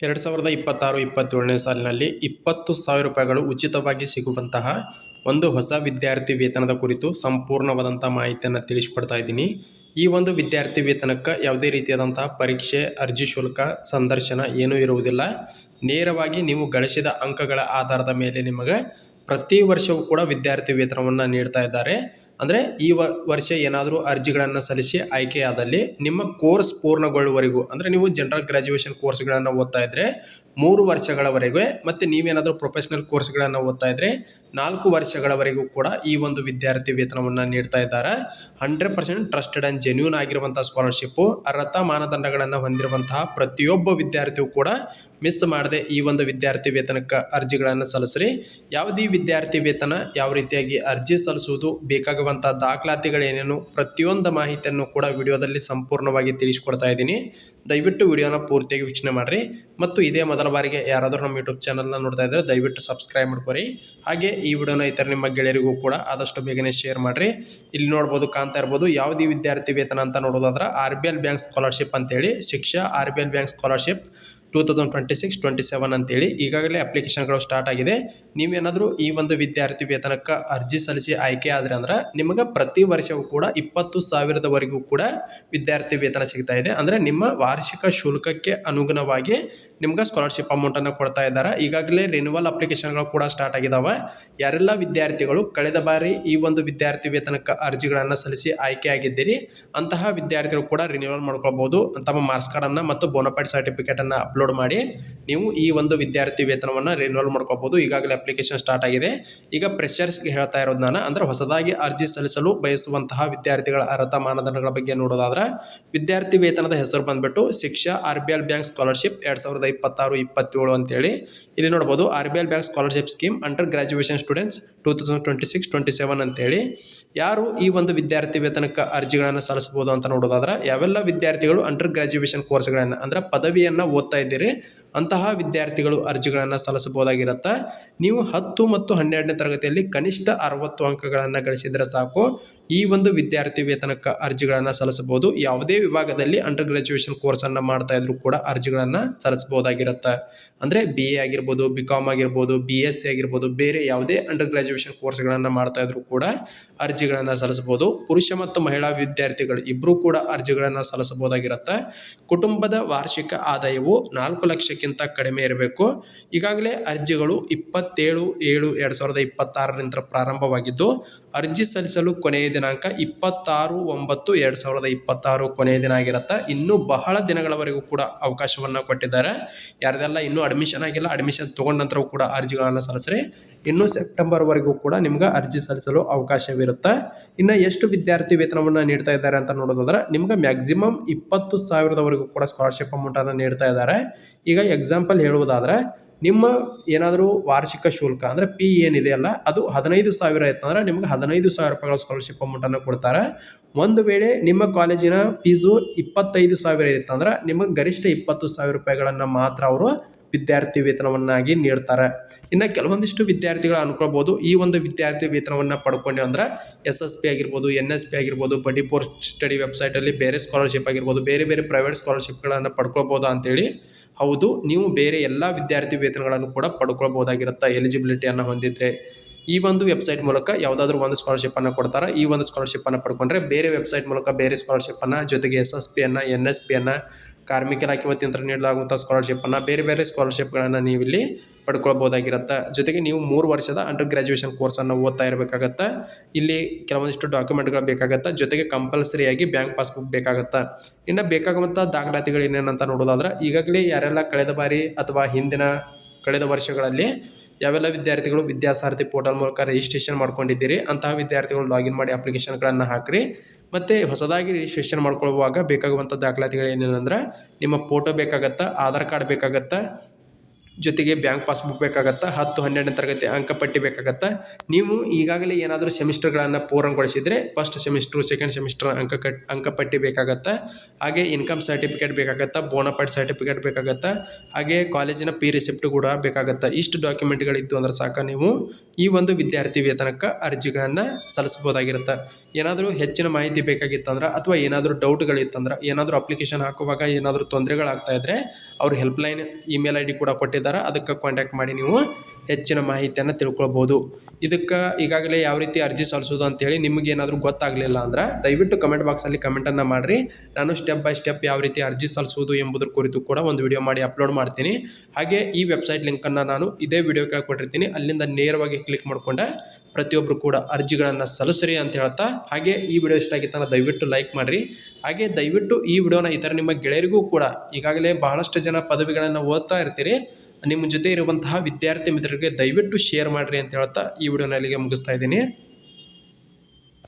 2026-27ನೇ ಸಾಲಿನಲ್ಲಿ 20,000 ರೂಪಾಯಿಗಳು ಉಚಿತವಾಗಿ ಸಿಗುವಂತಹ ಒಂದು ಹೊಸ ವಿದ್ಯಾರ್ಥಿ ವೇತನದ ಕುರಿತು ಸಂಪೂರ್ಣವಾದಂಥ ಮಾಹಿತಿಯನ್ನು ತಿಳಿಸಿಕೊಡ್ತಾ ಇದ್ದೀನಿ. ಈ ಒಂದು ವಿದ್ಯಾರ್ಥಿ ವೇತನಕ್ಕೆ ಯಾವುದೇ ರೀತಿಯಾದಂತಹ ಪರೀಕ್ಷೆ, ಅರ್ಜಿ ಶುಲ್ಕ, ಸಂದರ್ಶನ ಏನೂ ಇರುವುದಿಲ್ಲ. ನೇರವಾಗಿ ನೀವು ಗಳಿಸಿದ ಅಂಕಗಳ ಆಧಾರದ ಮೇಲೆ ನಿಮಗೆ ಪ್ರತಿ ವರ್ಷವೂ ಕೂಡ ವಿದ್ಯಾರ್ಥಿ ವೇತನವನ್ನು ನೀಡ್ತಾ ಇದ್ದಾರೆ. ಅಂದರೆ ಈ ವರ್ಷ ಏನಾದರೂ ಅರ್ಜಿಗಳನ್ನು ಸಲ್ಲಿಸಿ ಆಯ್ಕೆಯಾದಲ್ಲಿ ನಿಮ್ಮ ಕೋರ್ಸ್ ಪೂರ್ಣಗೊಳ್ಳುವವರೆಗೂ, ಅಂದರೆ ನೀವು ಜನರಲ್ ಗ್ರ್ಯಾಜುಯೇಷನ್ ಕೋರ್ಸ್ಗಳನ್ನು ಓದ್ತಾ ಇದ್ದರೆ 3 ವರ್ಷಗಳವರೆಗೂ, ಮತ್ತು ನೀವೇನಾದರೂ ಪ್ರೊಫೆಷನಲ್ ಕೋರ್ಸ್ಗಳನ್ನು ಓದ್ತಾ ಇದ್ದರೆ 4 ವರ್ಷಗಳವರೆಗೂ ಕೂಡ ಈ ಒಂದು ವಿದ್ಯಾರ್ಥಿ ವೇತನವನ್ನು ನೀಡ್ತಾ ಇದ್ದಾರೆ. 100% ಟ್ರಸ್ಟೆಡ್ ಆ್ಯಂಡ್ ಜೆನ್ಯೂನ್ ಆಗಿರುವಂಥ ಸ್ಕಾಲರ್ಶಿಪ್ಪು, ಅರ್ಹತಾ ಮಾನದಂಡಗಳನ್ನು ಹೊಂದಿರುವಂತಹ ಪ್ರತಿಯೊಬ್ಬ ವಿದ್ಯಾರ್ಥಿಯು ಕೂಡ ಮಿಸ್ ಮಾಡದೆ ಈ ಒಂದು ವಿದ್ಯಾರ್ಥಿ ವೇತನಕ್ಕೆ ಅರ್ಜಿಗಳನ್ನು ಸಲ್ಲಿಸ್ರಿ. ಯಾವುದೇ ವಿದ್ಯಾರ್ಥಿ ವೇತನ ಯಾವ ರೀತಿಯಾಗಿ ಅರ್ಜಿ ಸಲ್ಲಿಸುವುದು, ಬೇಕಾಗುವಂಥ ದಾಖಲಾತಿಗಳೇನೇನು, ಪ್ರತಿಯೊಂದು ಮಾಹಿತಿಯನ್ನು ಕೂಡ ವಿಡಿಯೋದಲ್ಲಿ ಸಂಪೂರ್ಣವಾಗಿ ತಿಳಿಸ್ಕೊಡ್ತಾ ಇದ್ದೀನಿ. ದಯವಿಟ್ಟು ವಿಡಿಯೋನ ಪೂರ್ತಿಯಾಗಿ ವೀಕ್ಷಣೆ ಮಾಡಿರಿ. ಮತ್ತು ಇದೇ ಮೊದಲ ಬಾರಿಗೆ ಯಾರಾದರೂ ನಮ್ಮ ಯೂಟ್ಯೂಬ್ ಚಾನಲ್ನ ನೋಡ್ತಾ ಇದ್ದರೆ ದಯವಿಟ್ಟು ಸಬ್ಸ್ಕ್ರೈಬ್ ಮಾಡ್ಕೊರಿ. ಹಾಗೆ ಈ ವಿಡಿಯೋನ ಇತರ ನಿಮ್ಮ ಗೆಳೆಯರಿಗೂ ಕೂಡ ಆದಷ್ಟು ಬೇಗನೆ ಶೇರ್ ಮಾಡಿರಿ. ಇಲ್ಲಿ ನೋಡ್ಬೋದು, ಕಾಣ್ತಾ ಇರ್ಬೋದು, ಯಾವುದೇ ವಿದ್ಯಾರ್ಥಿ ವೇತನ ಅಂತ ನೋಡೋದಾದ್ರೆ RBL ಬ್ಯಾಂಕ್ ಸ್ಕಾಲರ್ಶಿಪ್ ಅಂತೇಳಿ, ಶಿಕ್ಷಾ RBL ಬ್ಯಾಂಕ್ ಸ್ಕಾಲರ್ಶಿಪ್ 2026-27 ಅಂತೇಳಿ ಈಗಾಗಲೇ ಅಪ್ಲಿಕೇಶನ್ಗಳು ಸ್ಟಾರ್ಟ್ ಆಗಿದೆ. ನೀವೇನಾದರೂ ಈ ಒಂದು ವಿದ್ಯಾರ್ಥಿ ವೇತನಕ್ಕೆ ಅರ್ಜಿ ಸಲ್ಲಿಸಿ ಆಯ್ಕೆ ಆದರೆ ಅಂದ್ರೆ ನಿಮಗೆ ಪ್ರತಿ ವರ್ಷವೂ ಕೂಡ 20,000ವರೆಗೂ ಕೂಡ ವಿದ್ಯಾರ್ಥಿ ವೇತನ ಸಿಗ್ತಾ ಇದೆ. ಅಂದರೆ ನಿಮ್ಮ ವಾರ್ಷಿಕ ಶುಲ್ಕಕ್ಕೆ ಅನುಗುಣವಾಗಿ ನಿಮ್ಗೆ ಸ್ಕಾಲರ್ಶಿಪ್ ಅಮೌಂಟನ್ನು ಕೊಡ್ತಾ ಇದ್ದಾರೆ. ಈಗಾಗಲೇ ರಿನ್ಯೂವಲ್ ಅಪ್ಲಿಕೇಶನ್ಗಳು ಕೂಡ ಸ್ಟಾರ್ಟ್ ಆಗಿದ್ದಾವೆ. ಯಾರೆಲ್ಲ ವಿದ್ಯಾರ್ಥಿಗಳು ಕಳೆದ ಬಾರಿ ಈ ಒಂದು ವಿದ್ಯಾರ್ಥಿ ವೇತನಕ್ಕೆ ಅರ್ಜಿಗಳನ್ನು ಸಲ್ಲಿಸಿ ಆಯ್ಕೆ ಆಗಿದ್ದೀರಿ, ಅಂತಹ ವಿದ್ಯಾರ್ಥಿಗಳು ಕೂಡ ರಿನ್ಯೂವಲ್ ಮಾಡ್ಕೊಳ್ಬೋದು. ತಮ್ಮ ಮಾರ್ಕ್ಸ್ ಕಾರ್ಡನ್ನು ಮತ್ತು ಬೋನಫೈಡ್ ಸರ್ಟಿಫಿಕೇಟನ್ನು ಅಪ್ಲೋಡ್ ಮಾಡಿ ನೀವು ಈ ಒಂದು ವಿದ್ಯಾರ್ಥಿ ವೇತನವನ್ನು ರಿನ್ಯೂವಲ್ ಮಾಡ್ಕೋಬಹುದು. ಈಗಾಗಲೇ ಅಪ್ಲಿಕೇಶನ್ ಸ್ಟಾರ್ಟ್ ಆಗಿದೆ. ಈಗ ಫ್ರೆಷರ್ಸ್ಗೆ ಹೇಳ್ತಾ ಇರೋದು ನಾನು, ಅಂದ್ರೆ ಹೊಸದಾಗಿ ಅರ್ಜಿ ಸಲ್ಲಿಸಲು ಬಯಸುವಂತಹ ವಿದ್ಯಾರ್ಥಿಗಳ ಅರ್ಹತಾ ಮಾನದಂಡಗಳ ಬಗ್ಗೆ ನೋಡೋದಾದ್ರೆ, ವಿದ್ಯಾರ್ಥಿ ವೇತನದ ಹೆಸರು ಬಂದ್ಬಿಟ್ಟು ಶಿಕ್ಷಾ RBL ಬ್ಯಾಂಕ್ ಸ್ಕಾಲರ್ಶಿಪ್ 2026-27 ಅಂತೇಳಿ ಇಲ್ಲಿ ನೋಡ್ಬೋದು. RBL bank scholarship scheme under graduation students 2026-27 ಅಂತೇಳಿ ಯಾರು ಈ ಒಂದು ವಿದ್ಯಾರ್ಥಿ ವೇತನಕ್ಕೆ ಅರ್ಜಿಗಳನ್ನು ಸಲ್ಲಿಸಬಹುದು ಅಂತ ನೋಡೋದಾದ್ರೆ, ಯಾವೆಲ್ಲ ವಿದ್ಯಾರ್ಥಿಗಳು ಅಂಡರ್ ಗ್ರಾಜುಯೇಷನ್ ಕೋರ್ಸ್ಗಳನ್ನು ಅಂದ್ರೆ ಪದವಿಯನ್ನು ಓದ್ತಾ ಇದ್ದೀರಿ ಅಂತಹ ವಿದ್ಯಾರ್ಥಿಗಳು ಅರ್ಜಿಗಳನ್ನು ಸಲ್ಲಿಸಬಹುದಾಗಿರುತ್ತೆ. ನೀವು 10 ಮತ್ತು 12ನೇ ತರಗತಿಯಲ್ಲಿ ಕನಿಷ್ಠ 60 ಅಂಕಗಳನ್ನು ಗಳಿಸಿದರೆ ಸಾಕು, ಈ ಒಂದು ವಿದ್ಯಾರ್ಥಿ ವೇತನಕ್ಕೆ ಅರ್ಜಿಗಳನ್ನು ಸಲ್ಲಿಸಬಹುದು. ಯಾವುದೇ ವಿಭಾಗದಲ್ಲಿ ಅಂಡರ್ ಗ್ರಾಜುಯೇಷನ್ ಕೋರ್ಸನ್ನು ಮಾಡ್ತಾ ಇದ್ರು ಕೂಡ ಅರ್ಜಿಗಳನ್ನು ಸಲ್ಲಿಸಬಹುದಾಗಿರುತ್ತೆ. ಅಂದರೆ BA ಆಗಿರ್ಬೋದು, BCom ಆಗಿರ್ಬೋದು, BSc ಆಗಿರ್ಬೋದು, ಬೇರೆ ಯಾವುದೇ ಅಂಡರ್ ಗ್ರಾಜುಯೇಷನ್ ಕೋರ್ಸ್ಗಳನ್ನು ಮಾಡ್ತಾ ಇದ್ರು ಕೂಡ ಅರ್ಜಿಗಳನ್ನು ಸಲ್ಲಿಸಬಹುದು. ಪುರುಷ ಮತ್ತು ಮಹಿಳಾ ವಿದ್ಯಾರ್ಥಿಗಳು ಇಬ್ಬರೂ ಕೂಡ ಅರ್ಜಿಗಳನ್ನು ಸಲ್ಲಿಸಬಹುದಾಗಿರುತ್ತೆ. ಕುಟುಂಬದ ವಾರ್ಷಿಕ ಆದಾಯವು 4 ಲಕ್ಷಕ್ಕಿಂತ ಕಡಿಮೆ ಇರಬೇಕು. ಈಗಾಗಲೇ ಅರ್ಜಿಗಳು 27/7/2026 ಪ್ರಾರಂಭವಾಗಿದ್ದು, ಅರ್ಜಿ ಸಲ್ಲಿಸಲು ಕೊನೆಯ ದಿನಾಂಕ 26/9/2026 ಕೊನೆಯ ದಿನ ಆಗಿರುತ್ತೆ. ಇನ್ನೂ ಬಹಳ ದಿನಗಳವರೆಗೂ ಕೂಡ ಅವಕಾಶವನ್ನು ಕೊಟ್ಟಿದ್ದಾರೆ. ಯಾರ್ದೆಲ್ಲ ಇನ್ನೂ ಅಡ್ಮಿಷನ್ ಆಗಿಲ್ಲ, ಅಡ್ಮಿಷನ್ ತಗೊಂಡ ನಂತರವೂ ಕೂಡ ಅರ್ಜಿಗಳನ್ನು ಸಲ್ಲಿಸ್ರಿ. ಇನ್ನು ಸೆಪ್ಟೆಂಬರ್ವರೆಗೂ ಕೂಡ ನಿಮ್ಗೆ ಅರ್ಜಿ ಸಲ್ಲಿಸಲು ಅವಕಾಶವಿರುತ್ತೆ. ಇನ್ನು ಎಷ್ಟು ವಿದ್ಯಾರ್ಥಿ ವೇತನವನ್ನು ನೀಡ್ತಾ ಇದ್ದಾರೆ ಅಂತ ನೋಡೋದಾದ್ರೆ, ನಿಮ್ಗೆ ಮ್ಯಾಕ್ಸಿಮಮ್ 20,000ವರೆಗೂ ಕೂಡ ಸ್ಕಾಲರ್ಶಿಪ್ ಅಮೌಂಟನ್ನು ನೀಡ್ತಾ ಇದ್ದಾರೆ. ಈಗ ಎಕ್ಸಾಂಪಲ್ ಹೇಳುವುದಾದ್ರೆ, ನಿಮ್ಮ ಏನಾದರೂ ವಾರ್ಷಿಕ ಶುಲ್ಕ ಅಂದರೆ P ಏನಿದೆಯಲ್ಲ ಅದು 15,000 ಇತ್ತಂದ್ರೆ ನಿಮ್ಗೆ 15,000 ರೂಪಾಯಿಗಳ ಸ್ಕಾಲರ್ಶಿಪ್ ಅಮೌಂಟನ್ನು ಕೊಡ್ತಾರೆ. ಒಂದು ವೇಳೆ ನಿಮ್ಮ ಕಾಲೇಜಿನ ಫೀಸು 25,000 ಇತ್ತಂದ್ರೆ ನಿಮಗೆ ಗರಿಷ್ಠ 20,000 ರೂಪಾಯಿಗಳನ್ನು ಮಾತ್ರ ಅವರು ವಿದ್ಯಾರ್ಥಿ ವೇತನವನ್ನಾಗಿ ನೀಡ್ತಾರೆ. ಇನ್ನು ಕೆಲವೊಂದಿಷ್ಟು ವಿದ್ಯಾರ್ಥಿಗಳು ಅನ್ಕೊಳ್ಬೋದು, ಈ ಒಂದು ವಿದ್ಯಾರ್ಥಿ ವೇತನವನ್ನು ಪಡ್ಕೊಂಡೆ ಅಂದ್ರೆ SSP ಆಗಿರ್ಬೋದು, NSP ಆಗಿರ್ಬೋದು, ಬಡಿ ಪೋಸ್ಟ್ ಸ್ಟಡಿ ವೆಬ್ಸೈಟಲ್ಲಿ ಬೇರೆ ಸ್ಕಾಲರ್ಶಿಪ್ ಆಗಿರ್ಬೋದು, ಬೇರೆ ಬೇರೆ ಪ್ರೈವೇಟ್ ಸ್ಕಾಲರ್ಶಿಪ್ಗಳನ್ನು ಪಡ್ಕೊಳ್ಬೋದಾ ಅಂತೇಳಿ. ಹೌದು, ನೀವು ಬೇರೆ ಎಲ್ಲ ವಿದ್ಯಾರ್ಥಿ ವೇತನಗಳನ್ನು ಕೂಡ ಪಡ್ಕೊಳ್ಬೋದಾಗಿರುತ್ತೆ ಎಲಿಜಿಬಿಲಿಟಿಯನ್ನು ಹೊಂದಿದ್ರೆ. ಈ ಒಂದು ವೆಬ್ಸೈಟ್ ಮೂಲಕ ಯಾವುದಾದ್ರೂ ಒಂದು ಸ್ಕಾಲರ್ಶಿಪ್ಪನ್ನು ಕೊಡ್ತಾರೆ. ಈ ಒಂದು ಸ್ಕಾಲರ್ಶಿಪ್ಪನ್ನು ಪಡ್ಕೊಂಡ್ರೆ ಬೇರೆ ವೆಬ್ಸೈಟ್ ಮೂಲಕ ಬೇರೆ ಸ್ಕಾಲರ್ಶಿಪ್ಪನ್ನು, ಜೊತೆಗೆ SSPಯನ್ನು, NSPಯನ್ನು, ಕಾರ್ಮಿಕ ಇಲಾಖೆ ವತಿಯಿಂದ ನೀಡಲಾಗುವಂಥ ಸ್ಕಾಲರ್ಶಿಪ್ಪನ್ನು, ಬೇರೆ ಬೇರೆ ಸ್ಕಾಲರ್ಶಿಪ್ಗಳನ್ನು ನೀವಿಲ್ಲಿ ಪಡ್ಕೊಳ್ಬೋದಾಗಿರುತ್ತೆ. ಜೊತೆಗೆ ನೀವು 3 ವರ್ಷದ ಅಂಡರ್ ಗ್ರ್ಯಾಜುಯೇಷನ್ ಕೋರ್ಸನ್ನು ಓದ್ತಾ ಇರಬೇಕಾಗತ್ತೆ. ಇಲ್ಲಿ ಕೆಲವೊಂದಿಷ್ಟು ಡಾಕ್ಯುಮೆಂಟ್ಗಳು ಬೇಕಾಗತ್ತೆ. ಜೊತೆಗೆ ಕಂಪಲ್ಸರಿಯಾಗಿ ಬ್ಯಾಂಕ್ ಪಾಸ್ಬುಕ್ ಬೇಕಾಗತ್ತೆ. ಇನ್ನು ಬೇಕಾಗುವಂಥ ದಾಖಲಾತಿಗಳು ಏನೇನಂತ ನೋಡೋದಾದ್ರೆ, ಈಗಾಗಲೇ ಯಾರೆಲ್ಲ ಕಳೆದ ಬಾರಿ ಅಥವಾ ಕಳೆದ ವರ್ಷಗಳಲ್ಲಿ ಯಾವೆಲ್ಲ ವಿದ್ಯಾರ್ಥಿಗಳು ವಿದ್ಯಾಸಾರಥಿ ಪೋರ್ಟಲ್ ಮೂಲಕ ರಿಜಿಸ್ಟ್ರೇಷನ್ ಮಾಡ್ಕೊಂಡಿದ್ದೀರಿ ಅಂತಹ ವಿದ್ಯಾರ್ಥಿಗಳು ಲಾಗಿನ್ ಮಾಡಿ ಅಪ್ಲಿಕೇಶನ್ಗಳನ್ನು ಹಾಕಿರಿ. ಮತ್ತು ಹೊಸದಾಗಿ ರಿಜಿಸ್ಟ್ರೇಷನ್ ಮಾಡ್ಕೊಳ್ಳುವಾಗ ಬೇಕಾಗುವಂಥ ದಾಖಲಾತಿಗಳು ಏನೇನಂದ್ರೆ, ನಿಮ್ಮ ಫೋಟೋ ಬೇಕಾಗತ್ತೆ, ಆಧಾರ್ ಕಾರ್ಡ್ ಬೇಕಾಗತ್ತೆ, ಜೊತೆಗೆ ಬ್ಯಾಂಕ್ ಪಾಸ್ಬುಕ್ ಬೇಕಾಗತ್ತಾ, 10-12ನೇ ತರಗತಿ ಅಂಕಪಟ್ಟಿ ಬೇಕಾಗತ್ತಾ. ನೀವು ಈಗಾಗಲೇ ಏನಾದರೂ ಸೆಮಿಸ್ಟರ್ಗಳನ್ನು ಪೂರ್ಣಗೊಳಿಸಿದರೆ ಫಸ್ಟ್ ಸೆಮಿಸ್ಟ್ರು, ಸೆಕೆಂಡ್ ಸೆಮಿಸ್ಟರ್ ಅಂಕಪಟ್ಟಿ ಬೇಕಾಗತ್ತಾ. ಹಾಗೆ ಇನ್ಕಮ್ ಸರ್ಟಿಫಿಕೇಟ್ ಬೇಕಾಗತ್ತಾ, ಬೋನಫೈಡ್ ಸರ್ಟಿಫಿಕೇಟ್ ಬೇಕಾಗತ್ತಾ, ಹಾಗೆ ಕಾಲೇಜಿನ ಪಿ ರಿಸಿಪ್ಟ್ ಕೂಡ ಬೇಕಾಗತ್ತಾ. ಇಷ್ಟು ಡಾಕ್ಯುಮೆಂಟ್ಗಳಿದ್ದು ಅಂದ್ರೆ ಸಾಕು, ನೀವು ಈ ಒಂದು ವಿದ್ಯಾರ್ಥಿ ವೇತನಕ್ಕೆ ಅರ್ಜಿಗಳನ್ನು ಸಲ್ಲಿಸ್ಬೋದಾಗಿರುತ್ತೆ. ಏನಾದರೂ ಹೆಚ್ಚಿನ ಮಾಹಿತಿ ಬೇಕಾಗಿತ್ತಂದ್ರೆ ಅಥವಾ ಏನಾದರೂ ಡೌಟ್ಗಳಿತ್ತಂದ್ರೆ, ಏನಾದರೂ ಅಪ್ಲಿಕೇಶನ್ ಹಾಕುವಾಗ ಏನಾದರೂ ತೊಂದರೆಗಳಾಗ್ತಾ ಇದ್ದರೆ ಅವ್ರ ಹೆಲ್ಪ್ಲೈನ್ ಇಮೇಲ್ ID ಕೂಡ ಕೊಟ್ಟಿದ್ದಾರೆ, ಅದಕ್ಕೆ ಕಾಂಟ್ಯಾಕ್ಟ್ ಮಾಡಿ ನೀವು ಹೆಚ್ಚಿನ ಮಾಹಿತಿಯನ್ನು ತಿಳ್ಕೊಳ್ಬೋದು. ಇದಕ್ಕೆ ಈಗಾಗಲೇ ಯಾವ ರೀತಿ ಅರ್ಜಿ ಸಲ್ಲಿಸೋದು ಅಂತೇಳಿ ನಿಮಗೆ ಏನಾದರೂ ಗೊತ್ತಾಗಲಿಲ್ಲ ಅಂದ್ರೆ ದಯವಿಟ್ಟು ಕಮೆಂಟ್ ಬಾಕ್ಸಲ್ಲಿ ಕಮೆಂಟನ್ನು ಮಾಡಿರಿ. ನಾನು ಸ್ಟೆಪ್ ಬೈ ಸ್ಟೆಪ್ ಯಾವ ರೀತಿ ಅರ್ಜಿ ಸಲ್ಲಿಸೋದು ಎಂಬುದರ ಕುರಿತು ಕೂಡ ಒಂದು ವಿಡಿಯೋ ಮಾಡಿ ಅಪ್ಲೋಡ್ ಮಾಡ್ತೀನಿ. ಹಾಗೆ ಈ ವೆಬ್ಸೈಟ್ ಲಿಂಕನ್ನು ನಾನು ಇದೇ ವಿಡಿಯೋ ಕೆಳಗೆ ಕೊಟ್ಟಿರ್ತೀನಿ, ಅಲ್ಲಿಂದ ನೇರವಾಗಿ ಕ್ಲಿಕ್ ಮಾಡಿಕೊಂಡೆ ಪ್ರತಿಯೊಬ್ಬರು ಕೂಡ ಅರ್ಜಿಗಳನ್ನು ಸಲ್ಲಿಸ್ರಿ ಅಂತ ಹೇಳ್ತಾ, ಹಾಗೆ ಈ ವಿಡಿಯೋ ಇಷ್ಟ ಆಗಿತ್ತಂದ್ರೆ ದಯವಿಟ್ಟು ಲೈಕ್ ಮಾಡಿರಿ. ಹಾಗೆ ದಯವಿಟ್ಟು ಈ ವಿಡಿಯೋನ ಇತರ ನಿಮ್ಮ ಗೆಳೆಯರಿಗೂ ಕೂಡ, ಈಗಾಗಲೇ ಬಹಳಷ್ಟು ಜನ ಪದವಿಗಳನ್ನು ಓದ್ತಾ ಇರ್ತೀರಿ, ನಿಮ್ಮ ಜೊತೆ ಇರುವಂತಹ ವಿದ್ಯಾರ್ಥಿ ಮಿತ್ರರಿಗೆ ದಯವಿಟ್ಟು ಶೇರ್ ಮಾಡಿರಿ ಅಂತ ಹೇಳ್ತಾ ಈ ವಿಡಿಯೋನ ಇಲ್ಲಿಗೆ ಮುಗಿಸ್ತಾ ಇದ್ದೀನಿ.